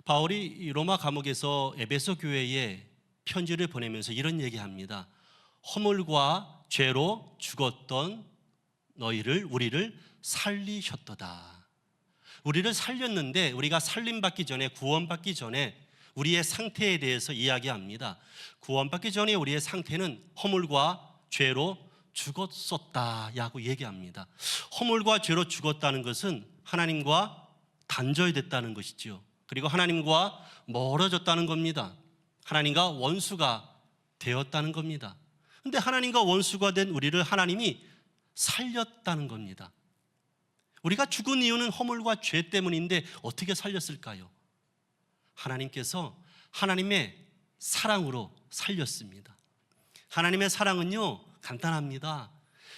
바울이 이 로마 감옥에서 에베소 교회에 편지를 보내면서 이런 얘기합니다. 허물과 죄로 죽었던 우리를 살리셨도다. 우리를 살렸는데 우리가 살림받기 전에, 구원받기 전에 우리의 상태에 대해서 이야기합니다. 구원받기 전에 우리의 상태는 허물과 죄로 죽었었다라고 얘기합니다. 허물과 죄로 죽었다는 것은 하나님과 단절이 됐다는 것이죠. 그리고 하나님과 멀어졌다는 겁니다. 하나님과 원수가 되었다는 겁니다. 그런데 하나님과 원수가 된 우리를 하나님이 살렸다는 겁니다. 우리가 죽은 이유는 허물과 죄 때문인데 어떻게 살렸을까요? 하나님께서 하나님의 사랑으로 살렸습니다. 하나님의 사랑은요, 간단합니다.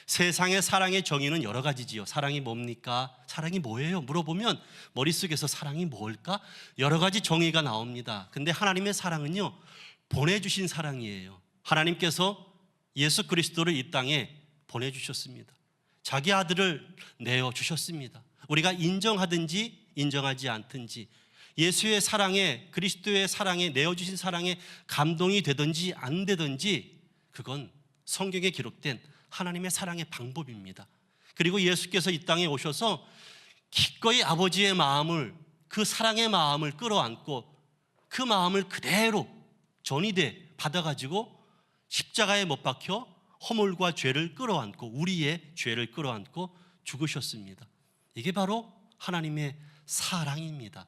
세상의 사랑의 정의는 여러 가지지요. 사랑이 뭡니까? 사랑이 뭐예요? 물어보면 머릿속에서 사랑이 뭘까? 여러 가지 정의가 나옵니다. 근데 하나님의 사랑은요, 보내주신 사랑이에요. 하나님께서 예수 그리스도를 이 땅에 보내주셨습니다. 자기 아들을 내어주셨습니다. 우리가 인정하든지 인정하지 않든지, 예수의 사랑에, 그리스도의 사랑에, 내어주신 사랑에 감동이 되든지 안 되든지, 그건 성경에 기록된 하나님의 사랑의 방법입니다. 그리고 예수께서 이 땅에 오셔서 기꺼이 아버지의 마음을, 그 사랑의 마음을 끌어안고 그 마음을 그대로 전이돼 받아가지고 십자가에 못 박혀 허물과 죄를 끌어안고, 우리의 죄를 끌어안고 죽으셨습니다. 이게 바로 하나님의 사랑입니다.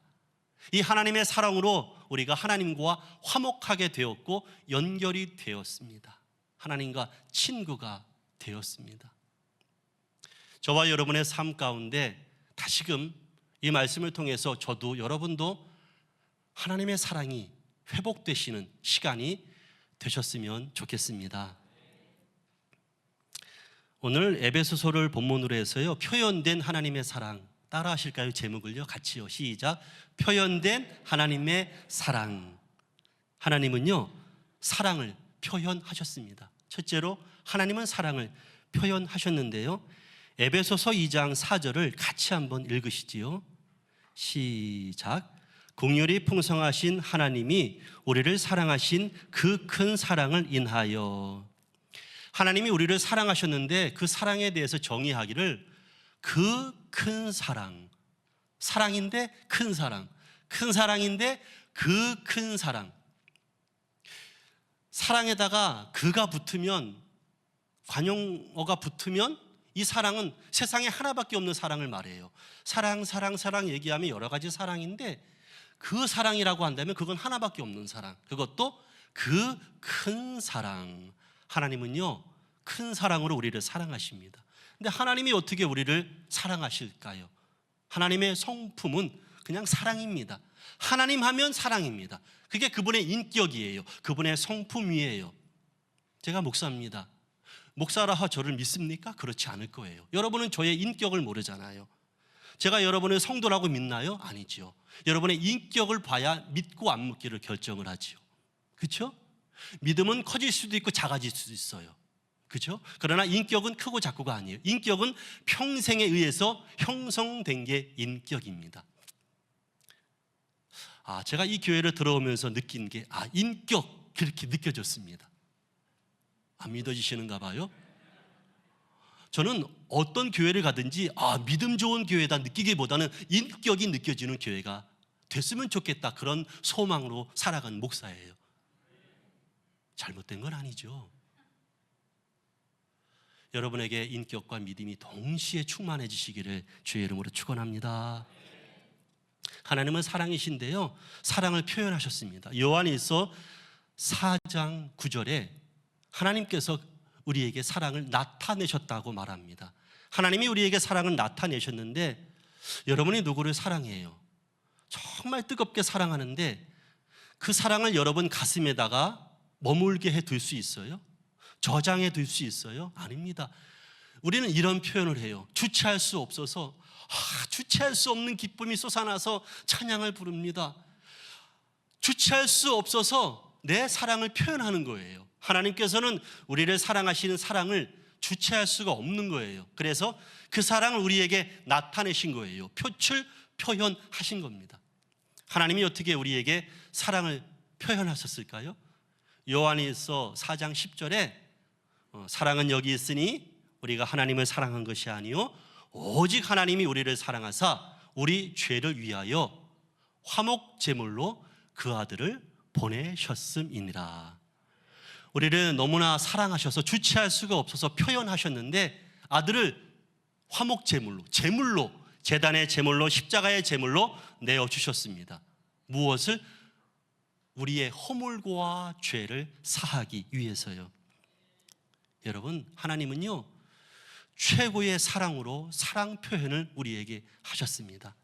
이 하나님의 사랑으로 우리가 하나님과 화목하게 되었고 연결이 되었습니다. 하나님과 친구가 되었습니다. 저와 여러분의 삶 가운데 다시금 이 말씀을 통해서 저도, 여러분도 하나님의 사랑이 회복되시는 시간이 되셨으면 좋겠습니다. 오늘 에베소서를 본문으로 해서요, 표현된 하나님의 사랑, 따라 하실까요? 제목을요, 같이요. 시작. 표현된 하나님의 사랑. 하나님은요, 사랑을 표현하셨습니다. 첫째로 하나님은 사랑을 표현하셨는데요, 에베소서 2장 4절을 같이 한번 읽으시지요. 시작. 긍휼이 풍성하신 하나님이 우리를 사랑하신 그 큰 사랑을 인하여. 하나님이 우리를 사랑하셨는데 그 사랑에 대해서 정의하기를 그 큰 사랑, 사랑인데 큰 사랑, 큰 사랑인데 그 큰 사랑. 사랑에다가 그가 붙으면, 관용어가 붙으면 이 사랑은 세상에 하나밖에 없는 사랑을 말해요. 사랑, 사랑, 사랑 얘기하면 여러 가지 사랑인데 그 사랑이라고 한다면 그건 하나밖에 없는 사랑, 그것도 그 큰 사랑. 하나님은요, 큰 사랑으로 우리를 사랑하십니다. 근데 하나님이 어떻게 우리를 사랑하실까요? 하나님의 성품은 그냥 사랑입니다. 하나님 하면 사랑입니다. 그게 그분의 인격이에요. 그분의 성품이에요. 제가 목사입니다. 목사라 저를 믿습니까? 그렇지 않을 거예요. 여러분은 저의 인격을 모르잖아요. 제가 여러분의 성도라고 믿나요? 아니죠. 여러분의 인격을 봐야 믿고 안 믿기를 결정을 하지요. 그렇죠? 믿음은 커질 수도 있고 작아질 수도 있어요. 그렇죠? 그러나 인격은 크고 작고가 아니에요. 인격은 평생에 의해서 형성된 게 인격입니다. 제가 이 교회를 들어오면서 느낀 게, 인격, 그렇게 느껴졌습니다. 안 믿어지시는가 봐요? 저는 어떤 교회를 가든지 믿음 좋은 교회다 느끼기보다는 인격이 느껴지는 교회가 됐으면 좋겠다, 그런 소망으로 살아간 목사예요. 잘못된 건 아니죠. 여러분에게 인격과 믿음이 동시에 충만해지시기를 주의 이름으로 축원합니다. 하나님은 사랑이신데요, 사랑을 표현하셨습니다. 요한일서 4장 9절에 하나님께서 우리에게 사랑을 나타내셨다고 말합니다. 하나님이 우리에게 사랑을 나타내셨는데, 여러분이 누구를 사랑해요? 정말 뜨겁게 사랑하는데 그 사랑을 여러분 가슴에다가 머물게 해둘 수 있어요? 저장해 둘 수 있어요? 아닙니다. 우리는 이런 표현을 해요. 주체할 수 없어서, 주체할 수 없는 기쁨이 솟아나서 찬양을 부릅니다. 주체할 수 없어서 내 사랑을 표현하는 거예요. 하나님께서는 우리를 사랑하시는 사랑을 주체할 수가 없는 거예요. 그래서 그 사랑을 우리에게 나타내신 거예요. 표현하신 겁니다. 하나님이 어떻게 우리에게 사랑을 표현하셨을까요? 요한일서 4장 10절에 사랑은 여기 있으니 우리가 하나님을 사랑한 것이 아니요 오직 하나님이 우리를 사랑하사 우리 죄를 위하여 화목 제물로 그 아들을 보내셨음이니라. 우리를 너무나 사랑하셔서 주체할 수가 없어서 표현하셨는데 아들을 화목 제물로 제단의 제물로 십자가의 제물로 내어주셨습니다. 무엇을? 우리의 허물과 죄를 사하기 위해서요. 여러분, 하나님은요 최고의 사랑으로 사랑 표현을 우리에게 하셨습니다.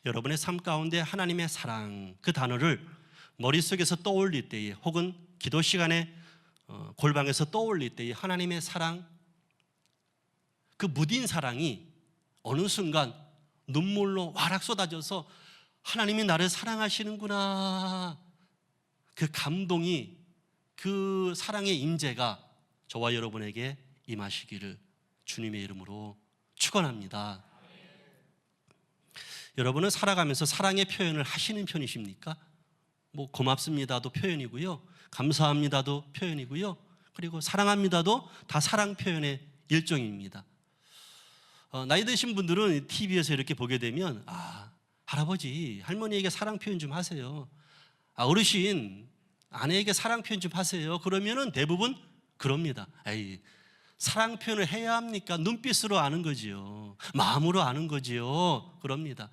여러분의 삶 가운데 하나님의 사랑 그 단어를 머릿속에서 떠올릴 때에 혹은 기도 시간에 골방에서 떠올릴 때에 하나님의 사랑, 그 무딘 사랑이 어느 순간 눈물로 와락 쏟아져서 하나님이 나를 사랑하시는구나, 그 감동이, 그 사랑의 임재가 저와 여러분에게 임하시기를 주님의 이름으로 축원합니다. 여러분은 살아가면서 사랑의 표현을 하시는 편이십니까? 뭐 고맙습니다도 표현이고요, 감사합니다도 표현이고요, 그리고 사랑합니다도 다 사랑 표현의 일종입니다. 나이 드신 분들은 TV에서 이렇게 보게 되면 할아버지 할머니에게 사랑 표현 좀 하세요, 어르신 아내에게 사랑 표현 좀 하세요. 그러면은 대부분 그럽니다. 에이, 사랑 표현을 해야 합니까? 눈빛으로 아는 거지요, 마음으로 아는 거지요. 그럽니다.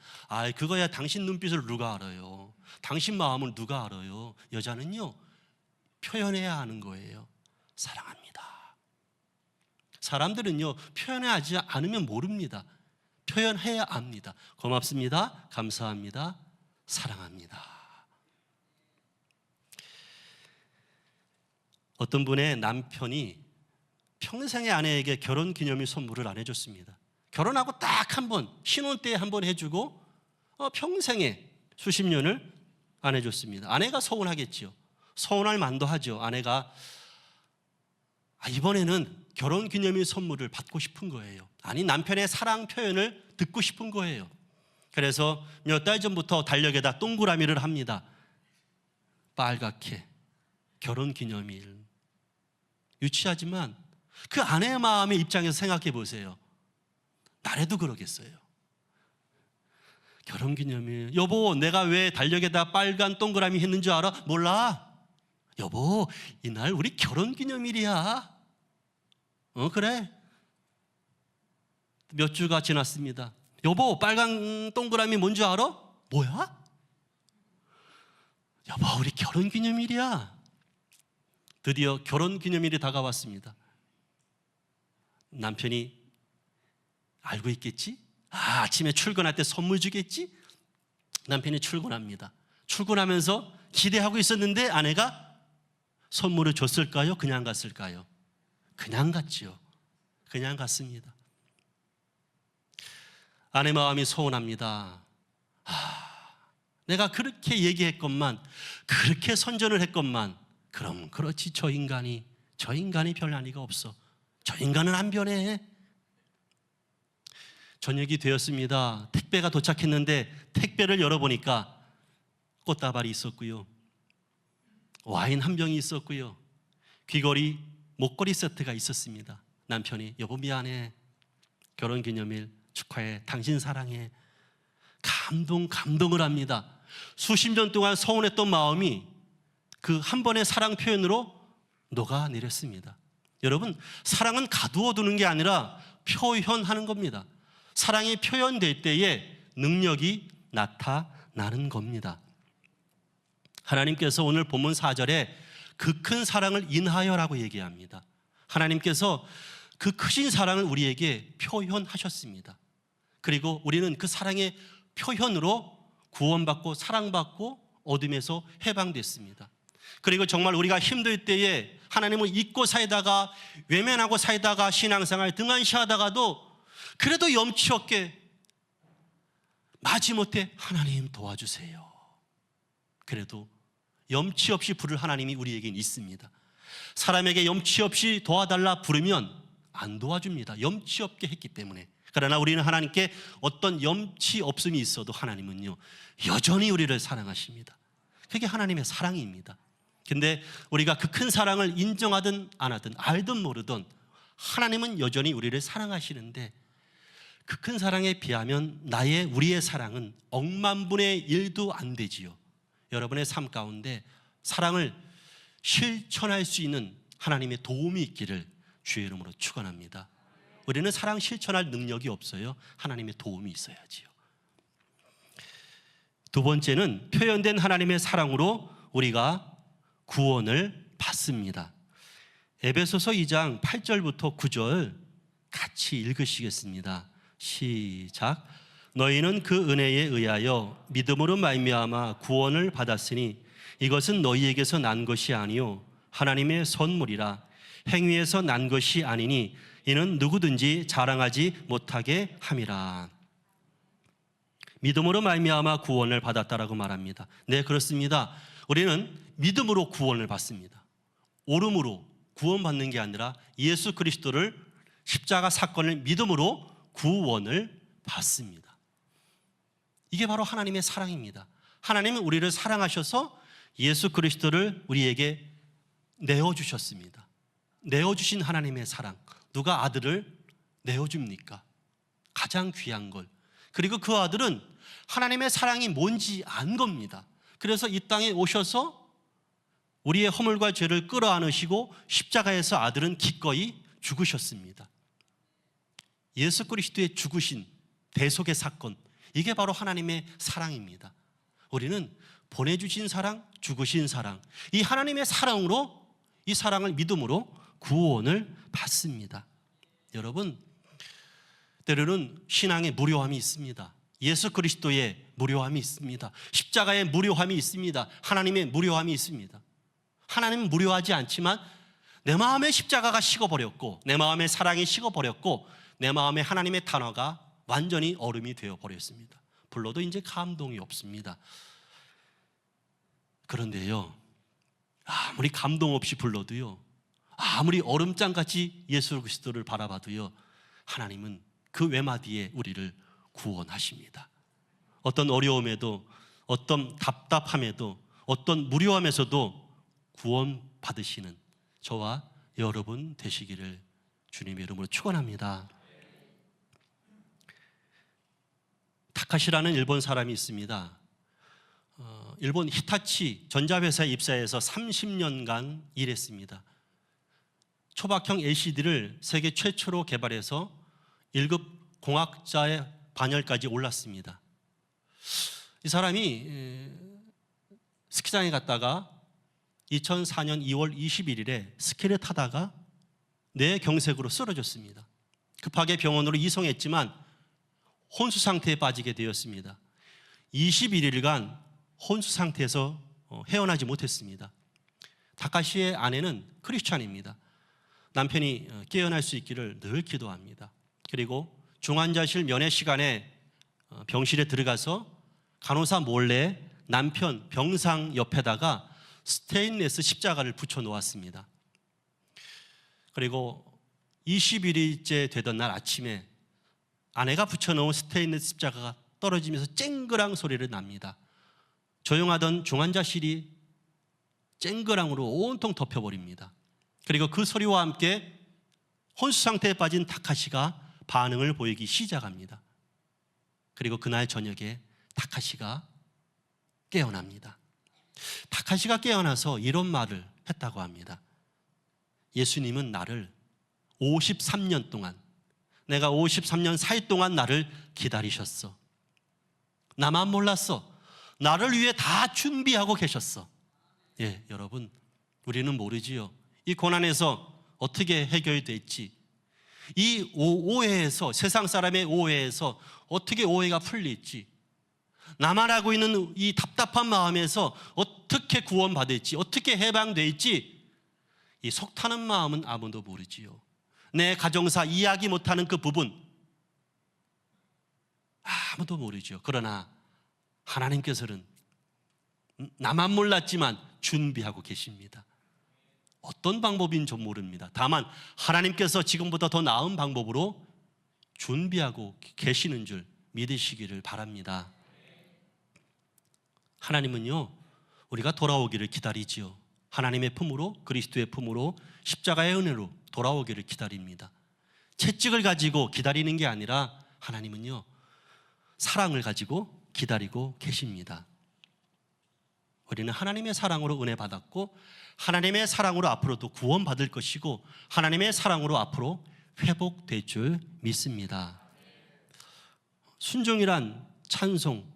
그거야 당신 눈빛을 누가 알아요? 당신 마음을 누가 알아요? 여자는요 표현해야 하는 거예요. 사랑합니다. 사람들은요 표현하지 않으면 모릅니다. 표현해야 합니다. 고맙습니다, 감사합니다, 사랑합니다. 어떤 분의 남편이 평생의 아내에게 결혼기념일 선물을 안 해줬습니다. 결혼하고 딱 한 번, 신혼 때 한 번 해주고 평생에 수십 년을 안 해줬습니다. 아내가 서운하겠지요. 서운할 만도 하죠. 아내가 이번에는 결혼기념일 선물을 받고 싶은 거예요. 아니, 남편의 사랑 표현을 듣고 싶은 거예요. 그래서 몇 달 전부터 달력에다 동그라미를 합니다. 빨갛게 결혼기념일. 유치하지만 그 아내의 마음의 입장에서 생각해 보세요. 나래도 그러겠어요. 결혼기념일. 여보, 내가 왜 달력에다 빨간 동그라미 했는 줄 알아? 몰라. 여보, 이날 우리 결혼기념일이야. 그래. 몇 주가 지났습니다. 여보, 빨간 동그라미 뭔지 알아? 뭐야? 여보, 우리 결혼기념일이야. 드디어 결혼기념일이 다가왔습니다. 남편이 알고 있겠지? 아침에 출근할 때 선물 주겠지? 남편이 출근합니다. 출근하면서 기대하고 있었는데 아내가 선물을 줬을까요? 그냥 갔을까요? 그냥 갔지요. 그냥 갔습니다. 아내 마음이 서운합니다. 내가 그렇게 얘기했건만, 그렇게 선전을 했건만, 그럼 그렇지, 저 인간이 별 난리가 없어. 저 인간은 안 변해. 저녁이 되었습니다. 택배가 도착했는데 택배를 열어보니까 꽃다발이 있었고요, 와인 한 병이 있었고요, 귀걸이, 목걸이 세트가 있었습니다. 남편이 여보 미안해, 결혼기념일 축하해, 당신 사랑해. 감동을 합니다. 수십 년 동안 서운했던 마음이 그 한 번의 사랑 표현으로 녹아내렸습니다. 여러분, 사랑은 가두어 두는 게 아니라 표현하는 겁니다. 사랑이 표현될 때에 능력이 나타나는 겁니다. 하나님께서 오늘 본문 4절에 그 큰 사랑을 인하여라고 얘기합니다. 하나님께서 그 크신 사랑을 우리에게 표현하셨습니다. 그리고 우리는 그 사랑의 표현으로 구원받고 사랑받고 어둠에서 해방됐습니다. 그리고 정말 우리가 힘들 때에 하나님을 잊고 살다가, 외면하고 살다가, 신앙생활 등한시하다가도 그래도 염치 없게 마지못해 하나님 도와주세요. 그래도 염치 없이 부를 하나님이 우리에겐 있습니다. 사람에게 염치 없이 도와달라 부르면 안 도와줍니다. 염치 없게 했기 때문에. 그러나 우리는 하나님께 어떤 염치 없음이 있어도 하나님은요 여전히 우리를 사랑하십니다. 그게 하나님의 사랑입니다. 근데 우리가 그 큰 사랑을 인정하든 안 하든 알든 모르든 하나님은 여전히 우리를 사랑하시는데 그 큰 사랑에 비하면 우리의 사랑은 억만분의 1도 안 되지요. 여러분의 삶 가운데 사랑을 실천할 수 있는 하나님의 도움이 있기를 주의 이름으로 축원합니다. 우리는 사랑 실천할 능력이 없어요. 하나님의 도움이 있어야지요. 두 번째는 표현된 하나님의 사랑으로 우리가 구원을 받습니다. 에베소서 2장 8절부터 9절 같이 읽으시겠습니다. 시작. 너희는 그 은혜에 의하여 믿음으로 말미암아 구원을 받았으니 이것은 너희에게서 난 것이 아니요 하나님의 선물이라. 행위에서 난 것이 아니니 이는 누구든지 자랑하지 못하게 함이라. 믿음으로 말미암아 구원을 받았다라고 말합니다. 네, 그렇습니다. 우리는 믿음으로 구원을 받습니다. 오름으로 구원받는 게 아니라 예수 그리스도를 십자가 사건을 믿음으로 구원을 받습니다. 이게 바로 하나님의 사랑입니다. 하나님은 우리를 사랑하셔서 예수 그리스도를 우리에게 내어주셨습니다. 내어주신 하나님의 사랑. 누가 아들을 내어줍니까? 가장 귀한 걸. 그리고 그 아들은 하나님의 사랑이 뭔지 안 겁니다. 그래서 이 땅에 오셔서 우리의 허물과 죄를 끌어안으시고 십자가에서 아들은 기꺼이 죽으셨습니다. 예수 그리스도의 죽으신 대속의 사건, 이게 바로 하나님의 사랑입니다. 우리는 보내주신 사랑, 죽으신 사랑, 이 하나님의 사랑으로, 이 사랑을 믿음으로 구원을 받습니다. 여러분, 때로는 신앙의 무료함이 있습니다. 예수 그리스도의 무료함이 있습니다. 십자가의 무료함이 있습니다. 하나님의 무료함이 있습니다. 하나님은 무료하지 않지만 내 마음에 십자가가 식어버렸고, 내 마음에 사랑이 식어버렸고, 내 마음에 하나님의 단어가 완전히 얼음이 되어버렸습니다. 불러도 이제 감동이 없습니다. 그런데요, 아무리 감동 없이 불러도요, 아무리 얼음장같이 예수 그리스도를 바라봐도요, 하나님은 그 외마디에 우리를 구원하십니다. 어떤 어려움에도, 어떤 답답함에도, 어떤 무료함에서도 구원받으시는 저와 여러분 되시기를 주님의 이름으로 축원합니다. 타카시라는 일본 사람이 있습니다. 일본 히타치 전자회사에 입사해서 30년간 일했습니다. 초박형 LCD를 세계 최초로 개발해서 1급 공학자의 반열까지 올랐습니다. 이 사람이 스키장에 갔다가 2004년 2월 21일에 스키를 타다가 뇌경색으로 쓰러졌습니다. 급하게 병원으로 이송했지만 혼수 상태에 빠지게 되었습니다. 21일간 혼수 상태에서 헤어나지 못했습니다. 타카시의 아내는 크리스찬입니다. 남편이 깨어날 수 있기를 늘 기도합니다. 그리고 중환자실 면회 시간에 병실에 들어가서 간호사 몰래 남편 병상 옆에다가 스테인레스 십자가를 붙여 놓았습니다. 그리고 20일째 되던 날 아침에 아내가 붙여놓은 스테인레스 십자가가 떨어지면서 쨍그랑 소리를 납니다. 조용하던 중환자실이 쨍그랑으로 온통 덮여버립니다. 그리고 그 소리와 함께 혼수 상태에 빠진 타카시가 반응을 보이기 시작합니다. 그리고 그날 저녁에 타카시가 깨어납니다. 타카시가 깨어나서 이런 말을 했다고 합니다. 예수님은 나를 53년 동안, 내가 53년 살 동안 나를 기다리셨어. 나만 몰랐어. 나를 위해 다 준비하고 계셨어. 예, 여러분, 우리는 모르지요. 이 고난에서 어떻게 해결될지, 이 오해에서, 세상 사람의 오해에서 어떻게 오해가 풀릴지, 나만 알고 있는 이 답답한 마음에서 어떻게 구원받을지, 어떻게 해방될지, 이 속타는 마음은 아무도 모르지요. 내 가정사 이야기 못하는 그 부분 아무도 모르죠. 그러나 하나님께서는 나만 몰랐지만 준비하고 계십니다. 어떤 방법인 줄 모릅니다. 다만 하나님께서 지금보다 더 나은 방법으로 준비하고 계시는 줄 믿으시기를 바랍니다. 하나님은요, 우리가 돌아오기를 기다리지요. 하나님의 품으로, 그리스도의 품으로, 십자가의 은혜로 돌아오기를 기다립니다. 채찍을 가지고 기다리는 게 아니라 하나님은요, 사랑을 가지고 기다리고 계십니다. 우리는 하나님의 사랑으로 은혜 받았고 하나님의 사랑으로 앞으로도 구원받을 것이고 하나님의 사랑으로 앞으로 회복될 줄 믿습니다. 순종이란 찬송,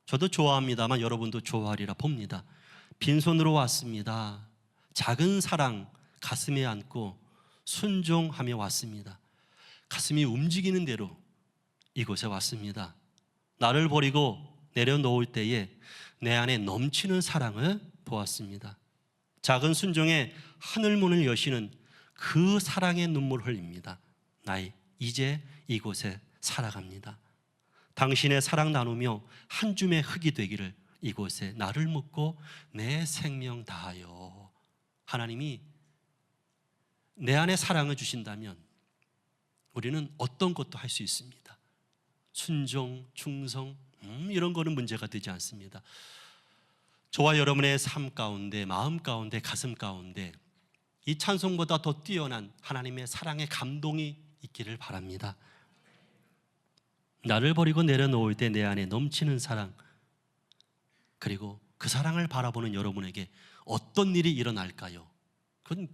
저도 좋아합니다만 여러분도 좋아하리라 봅니다. 빈손으로 왔습니다. 작은 사랑 가슴에 안고 순종하며 왔습니다. 가슴이 움직이는 대로 이곳에 왔습니다. 나를 버리고 내려놓을 때에 내 안에 넘치는 사랑을 보았습니다. 작은 순종에 하늘문을 여시는 그 사랑의 눈물을 흘립니다. 나 이제 이곳에 살아갑니다. 당신의 사랑 나누며 한 줌의 흙이 되기를 이곳에 나를 묻고 내 생명 다하여. 하나님이 내 안에 사랑을 주신다면 우리는 어떤 것도 할 수 있습니다. 순종, 충성 이런 거는 문제가 되지 않습니다. 저와 여러분의 삶 가운데, 마음 가운데, 가슴 가운데 이 찬송보다 더 뛰어난 하나님의 사랑의 감동이 있기를 바랍니다. 나를 버리고 내려놓을 때 내 안에 넘치는 사랑, 그리고 그 사랑을 바라보는 여러분에게 어떤 일이 일어날까요? 그건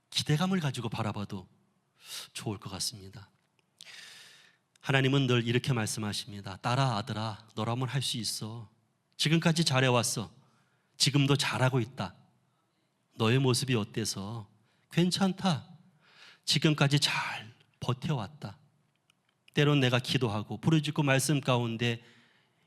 기대감을 가지고 바라봐도 좋을 것 같습니다. 하나님은 늘 이렇게 말씀하십니다. 딸아, 아들아, 너라면 할 수 있어. 지금까지 잘해왔어. 지금도 잘하고 있다. 너의 모습이 어때서? 괜찮다. 지금까지 잘 버텨왔다. 때론 내가 기도하고 부르짖고 말씀 가운데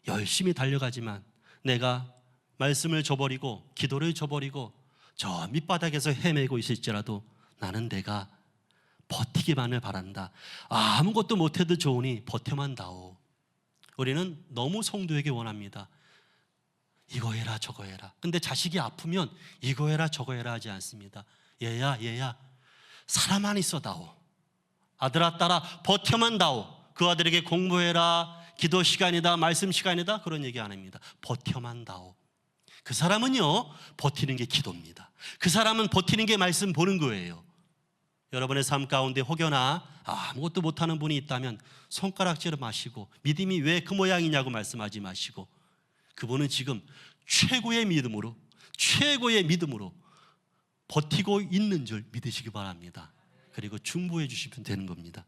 열심히 달려가지만 내가 말씀을 저버리고 기도를 저버리고 저 밑바닥에서 헤매고 있을지라도 나는 내가 버티기만을 바란다. 아무것도 못해도 좋으니 버텨만 다오. 우리는 너무 성도에게 원합니다. 이거 해라 저거 해라. 근데 자식이 아프면 이거 해라 저거 해라 하지 않습니다. 얘야 살아만 있어다오. 아들아 딸아 버텨만 다오. 그 아들에게 공부해라, 기도 시간이다, 말씀 시간이다, 그런 얘기 안 합니다. 버텨만 다오. 그 사람은요, 버티는 게 기도입니다. 그 사람은 버티는 게 말씀 보는 거예요. 여러분의 삶 가운데 혹여나 아무것도 못하는 분이 있다면 손가락질을 마시고 믿음이 왜 그 모양이냐고 말씀하지 마시고 그분은 지금 최고의 믿음으로 버티고 있는 줄 믿으시기 바랍니다. 그리고 중보해 주시면 되는 겁니다.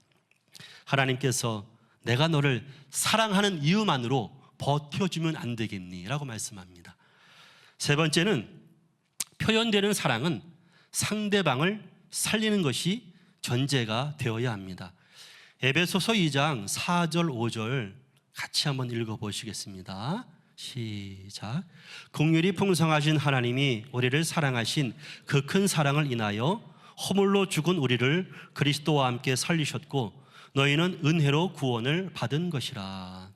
하나님께서 내가 너를 사랑하는 이유만으로 버텨주면 안 되겠니? 라고 말씀합니다. 세 번째는 표현되는 사랑은 상대방을 살리는 것이 전제가 되어야 합니다. 에베소서 2장 4절 5절 같이 한번 읽어보시겠습니다. 시작. 긍휼이 풍성하신 하나님이 우리를 사랑하신 그 큰 사랑을 인하여 허물로 죽은 우리를 그리스도와 함께 살리셨고 너희는 은혜로 구원을 받은 것이라.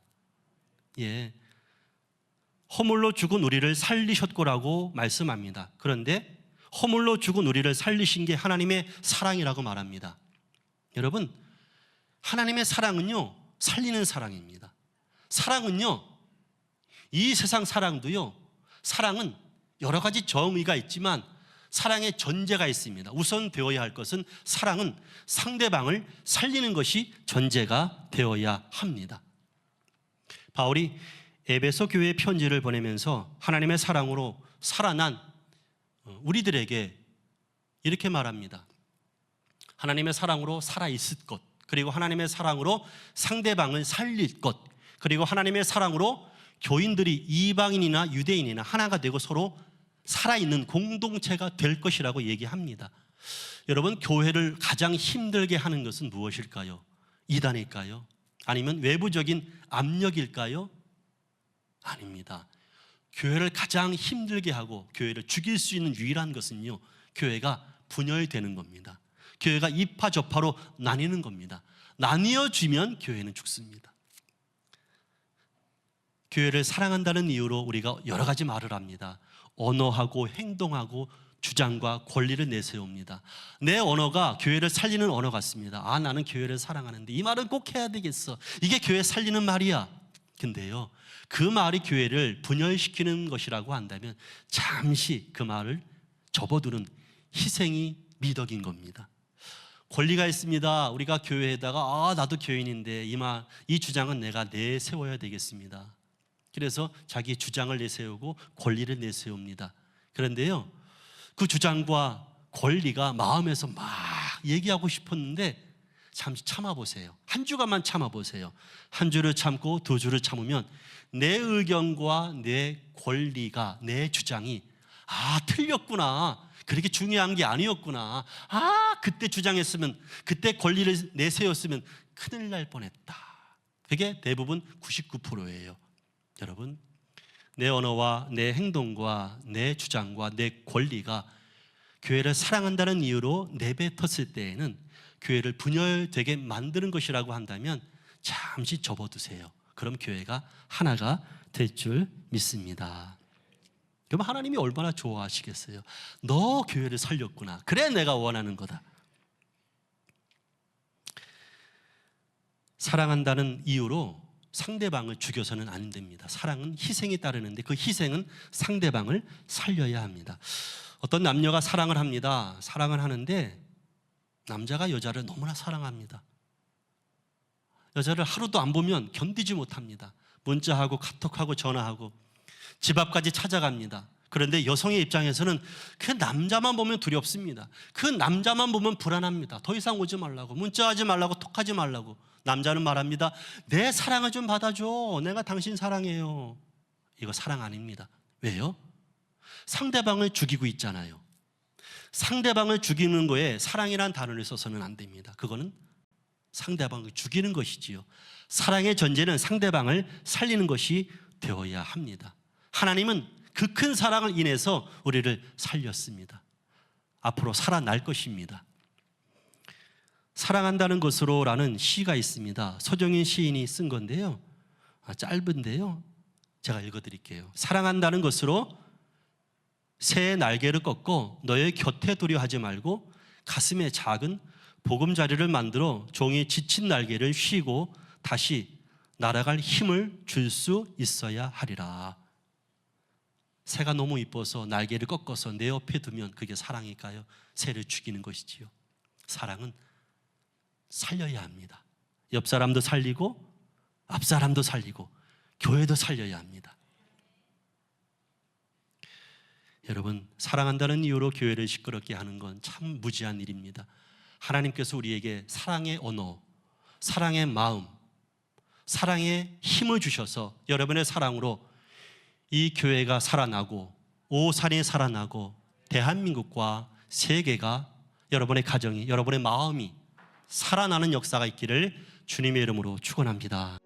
예, 허물로 죽은 우리를 살리셨고라고 말씀합니다. 그런데 허물로 죽은 우리를 살리신 게 하나님의 사랑이라고 말합니다. 여러분, 하나님의 사랑은요 살리는 사랑입니다. 사랑은요, 이 세상 사랑도요, 사랑은 여러 가지 정의가 있지만 사랑의 전제가 있습니다. 우선 되어야 할 것은 사랑은 상대방을 살리는 것이 전제가 되어야 합니다. 바울이 에베소 교회에 편지를 보내면서 하나님의 사랑으로 살아난 우리들에게 이렇게 말합니다. 하나님의 사랑으로 살아있을 것, 그리고 하나님의 사랑으로 상대방을 살릴 것, 그리고 하나님의 사랑으로 교인들이 이방인이나 유대인이나 하나가 되고 서로 살아있는 공동체가 될 것이라고 얘기합니다. 여러분, 교회를 가장 힘들게 하는 것은 무엇일까요? 이단일까요? 아니면 외부적인 압력일까요? 아닙니다. 교회를 가장 힘들게 하고 교회를 죽일 수 있는 유일한 것은요, 교회가 분열되는 겁니다. 교회가 이파 저파로 나뉘는 겁니다. 나뉘어지면 교회는 죽습니다. 교회를 사랑한다는 이유로 우리가 여러 가지 말을 합니다. 언어하고 행동하고 주장과 권리를 내세웁니다. 내 언어가 교회를 살리는 언어 같습니다. 아, 나는 교회를 사랑하는데 이 말은 꼭 해야 되겠어. 이게 교회 살리는 말이야. 근데요, 그 말이 교회를 분열시키는 것이라고 한다면 잠시 그 말을 접어두는 희생이 미덕인 겁니다. 권리가 있습니다. 우리가 교회에다가 나도 교인인데 이 주장은 내가 내세워야 되겠습니다. 그래서 자기 주장을 내세우고 권리를 내세웁니다. 그런데요, 그 주장과 권리가 마음에서 막 얘기하고 싶었는데 잠시 참아보세요. 한 주간만 참아보세요. 한 주를 참고 두 주를 참으면 내 의견과 내 권리가, 내 주장이 틀렸구나, 그렇게 중요한 게 아니었구나, 그때 주장했으면, 그때 권리를 내세웠으면 큰일 날 뻔했다. 그게 대부분 99%예요. 여러분, 내 언어와 내 행동과 내 주장과 내 권리가 교회를 사랑한다는 이유로 내뱉었을 때에는 교회를 분열되게 만드는 것이라고 한다면 잠시 접어두세요. 그럼 교회가 하나가 될 줄 믿습니다. 그럼 하나님이 얼마나 좋아하시겠어요? 너 교회를 살렸구나. 그래, 내가 원하는 거다. 사랑한다는 이유로 상대방을 죽여서는 안 됩니다. 사랑은 희생이 따르는데 그 희생은 상대방을 살려야 합니다. 어떤 남녀가 사랑을 합니다. 사랑을 하는데 남자가 여자를 너무나 사랑합니다. 여자를 하루도 안 보면 견디지 못합니다. 문자하고 카톡하고 전화하고 집 앞까지 찾아갑니다. 그런데 여성의 입장에서는 그 남자만 보면 두렵습니다. 그 남자만 보면 불안합니다. 더 이상 오지 말라고, 문자하지 말라고, 톡하지 말라고. 남자는 말합니다. 내 사랑을 좀 받아줘. 내가 당신 사랑해요. 이거 사랑 아닙니다. 왜요? 상대방을 죽이고 있잖아요. 상대방을 죽이는 거에 사랑이란 단어를 써서는 안 됩니다. 그거는 상대방을 죽이는 것이지요. 사랑의 전제는 상대방을 살리는 것이 되어야 합니다. 하나님은 그 큰 사랑을 인해서 우리를 살렸습니다. 앞으로 살아날 것입니다. 사랑한다는 것으로라는 시가 있습니다. 서정인 시인이 쓴 건데요, 짧은데요, 제가 읽어드릴게요. 사랑한다는 것으로 새의 날개를 꺾고 너의 곁에 두려 하지 말고 가슴에 작은 보금자리를 만들어 종이 지친 날개를 휘고 다시 날아갈 힘을 줄 수 있어야 하리라. 새가 너무 이뻐서 날개를 꺾어서 내 옆에 두면 그게 사랑일까요? 새를 죽이는 것이지요. 사랑은 살려야 합니다. 옆 사람도 살리고 앞 사람도 살리고 교회도 살려야 합니다. 여러분, 사랑한다는 이유로 교회를 시끄럽게 하는 건 참 무지한 일입니다. 하나님께서 우리에게 사랑의 언어, 사랑의 마음, 사랑의 힘을 주셔서 여러분의 사랑으로 이 교회가 살아나고 오산이 살아나고 대한민국과 세계가, 여러분의 가정이, 여러분의 마음이 살아나는 역사가 있기를 주님의 이름으로 축원합니다.